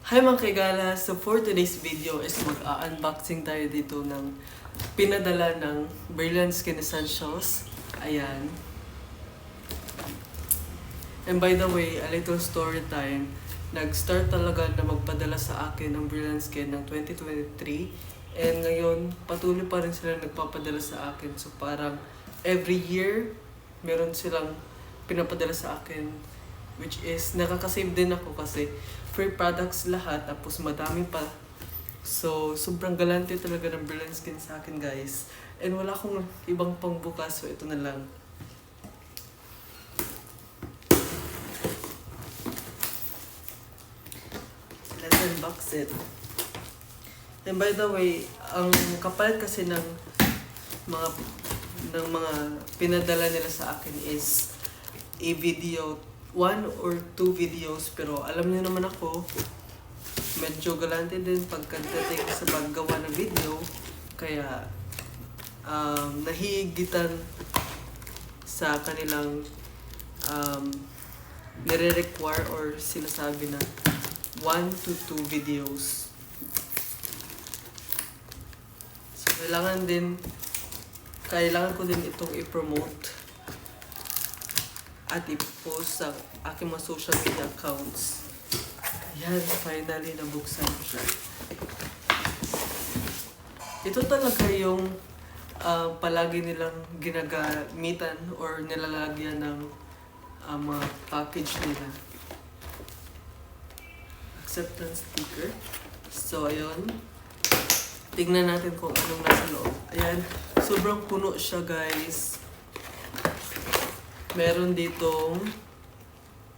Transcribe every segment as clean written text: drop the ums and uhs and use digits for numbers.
Hi mga kaigala! So for today's video is mag-unboxing tayo dito ng pinadala ng Brilliant Skin Essentials. Ayan. And by the way, a little story time. Nag-start talaga na magpadala sa akin ng Brilliant Skin ng 2023. And ngayon, patuloy pa rin sila nagpapadala sa akin. So parang every year, meron silang pinapadala sa akin. Which is, nakakasave din ako kasi free products lahat, tapos madami pa. So, sobrang galante talaga ng Brilliant Skin sa akin, guys. And wala akong ibang pangbukas, so ito na lang. Let's unbox it. And by the way, ang kapalit kasi ng mga pinadala nila sa akin is a video, 1 or 2 videos, pero alam niyo naman ako, medyo galante din pagkadating sa paggawa ng video, kaya nahigitan sa kanilang nire-require or sinasabi na 1 to 2 videos. So kailangan ko din itong i-promote at i-post sa aking mga social media accounts. Ayan, finally nabuksan ko siya. Ito talaga yung palagi nilang ginagamitan or nilalagyan ng mga package nila. Acceptance sticker. So, ayun. Tignan natin kung anong nasa loob. Ayan, sobrang puno siya, guys. Meron ditong,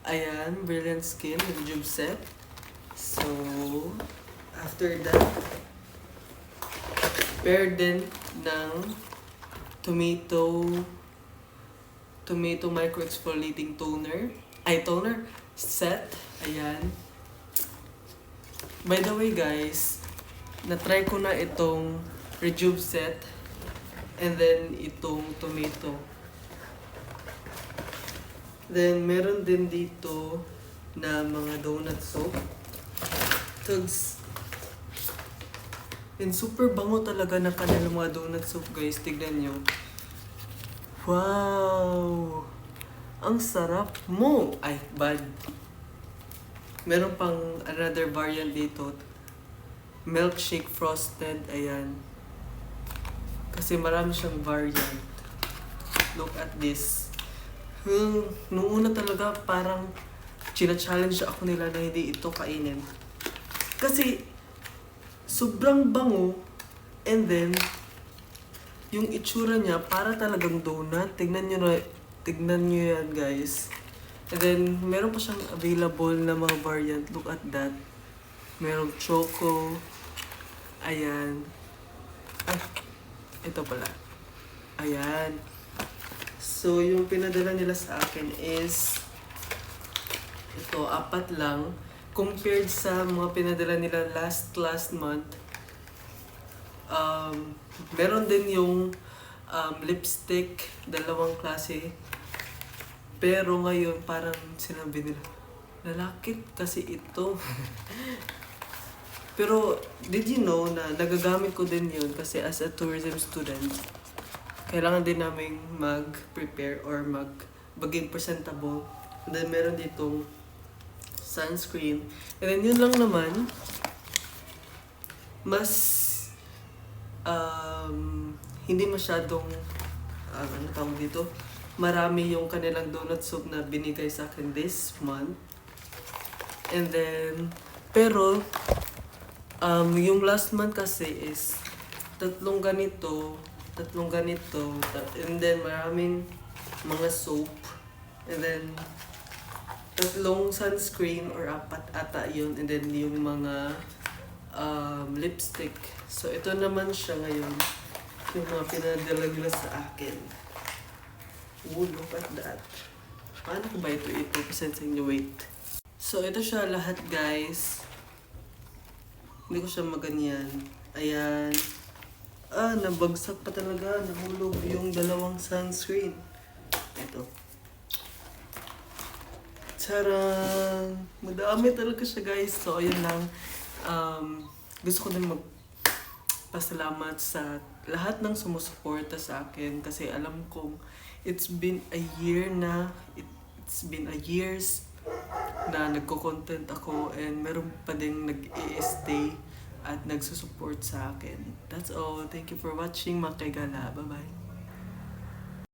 ayan, Brilliant Skin Rejuve Set. So, after that, paired din ng tomato micro exfoliating toner set. Ayan. By the way, guys, na-try ko na itong Rejuve set and then itong tomato. Then, meron din dito na mga donut soap. And super bango talaga na kanilang mga donut soap, guys. Tignan nyo. Wow! Ang sarap mo! Ay, bad. Meron pang another variant dito. Milkshake frosted. Ayan. Kasi marami siyang variant. Look at this. Nung una talaga parang china-challenge ako nila na hindi ito kainin. Kasi sobrang bango, and then yung itsura niya para talagang donut. Tignan nyo yan, guys. And then meron pa siyang available na mga variant. Look at that. Merong choco. Ayan. Ay, ito pala. Ayan. So, yung pinadala nila sa akin is ito, 4 lang. Compared sa mga pinadala nila last month, meron din yung lipstick, 2 klase. Pero ngayon, parang sinabi nila, lalakit kasi ito. Pero, did you know na nagagamit ko din yun kasi as a tourism student, kailangan din namin mag-prepare or maging presentable. And then, meron ditong sunscreen. And then, yun lang naman. Mas, hindi masyadong, ano tawag dito, marami yung kanilang donut soup na binigay sa akin this month. And then, pero, yung last month kasi is, 3 ganito, and then maraming mga soap, and then 3 sunscreen or 4 ata yun, and then yung mga lipstick. So ito naman siya ngayon, yung mga pinadala nila sa akin. Oh, look at that. Paano ko ba ito i-present sa inyo? Wait. So ito siya lahat, guys. Hindi ko siya maganyan. Ayan. Nabagsak pa talaga. Nahulog yung 2 sunscreen. Ito. Charan! Madami talaga siya guys. So, ayun lang. Gusto ko din magpasalamat sa lahat ng sumusuporta sa akin kasi alam kong it's been a year na, it's been a years na nagko-content ako and meron pa din nag-i-stay at nagsusupport sa akin. That's all. Thank you for watching mga kaigala. Bye-bye.